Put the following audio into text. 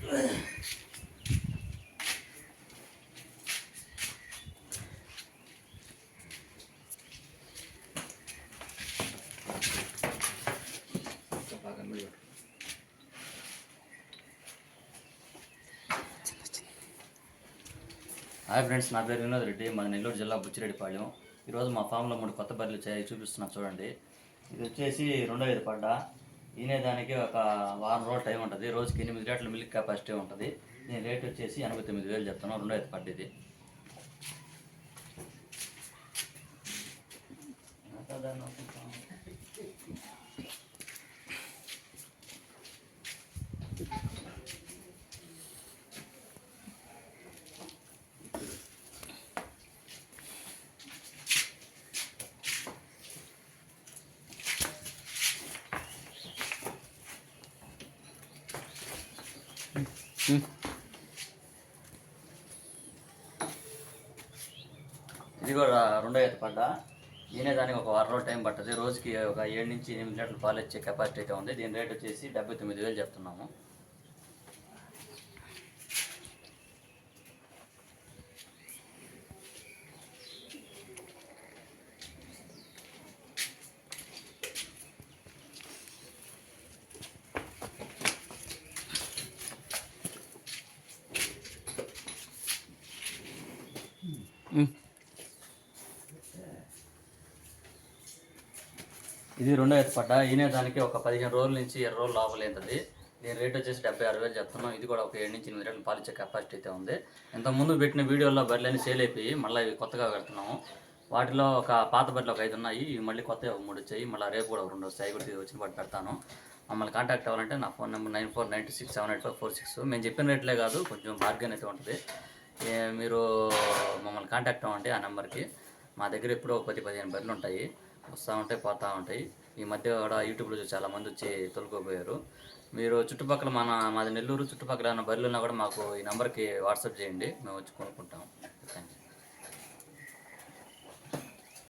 Hi friends, నా పేరు వినోద్ రెడ్డి, మన నెల్లూరు జిల్లా బుచ్చిరెడ్డిపాళెం. ఈరోజు మా ఫామ్లో 3 కొత్త బర్రెలు చూపిస్తున్నా చూడండి. ఇది వచ్చేసి రెండో ఈత పడ్డ. ఈనేదానికి ఒక వారం రోజులు టైం ఉంటుంది. రోజుకి 8 లీటర్ల మిల్క్ కెపాసిటీ ఉంటుంది. దీని రేట్ వచ్చేసి 89,000 చెప్తాను. రెండో ఈత పడ్డ ఇది. ఇది కూడా రెండో ఈత పడ్డ. ఈనేదానికి ఒక వారం రోజులు టైం పడుతుంది. రోజుకి ఒక 7 నుంచి 8 లీటర్లు పాలు ఇచ్చే కెపాసిటీ అయితే ఉంది. దీని రేట్ వచ్చేసి 79,000 చెప్తున్నాము. ఇది రెండో ఈత పడ్డ. ఈనేదానికి ఒక 15 రోజుల నుంచి 20 రోజులు లోపలేంతది. దీని రేట్ వచ్చేసి 76,000 చెప్తున్నాం. ఇది కూడా ఒక 7 నుంచి 8 లీటర్లు పాలిచ్చే కెపాసిటీ అయితే ఉంది. ఇంతకుముందు పెట్టిన వీడియోలో బర్రెలన్నీ సేల్ అయిపోయి మళ్ళీ ఇవి కొత్తగా పెడుతున్నాము. వాటిలో ఒక పాత బర్రెలు ఒక 5 ఉన్నాయి. ఇవి మళ్ళీ కొత్తగా ఒక 3 వచ్చాయి. మళ్ళీ రేపు కూడా ఒక 2 వస్తాయి. కూడా వచ్చిన పాటు పెడతాను. మమ్మల్ని కాంటాక్ట్ అవ్వాలంటే నా ఫోన్ నెంబర్ 9496785446. మేము చెప్పిన రేట్లే కాదు, కొంచెం బార్గెన్ అయితే ఉంటుంది. మీరు మమ్మల్ని కాంటాక్ట్ అవ్వండి ఆ నెంబర్కి. మా దగ్గర ఎప్పుడో 10-15 బర్రెలు ఉంటాయి. వస్తూ ఉంటాయి, పోతూ ఉంటాయి. ఈ మధ్య కూడా యూట్యూబ్లో చాలామంది వచ్చి తొలుకోపోయారు. మీరు చుట్టుపక్కల మాది నెల్లూరు చుట్టుపక్కల ఉన్న బర్రెలు ఉన్నా కూడా మాకు ఈ నెంబర్కి వాట్సాప్ చేయండి, మేము వచ్చి కొనుక్కుంటాం. Thank you.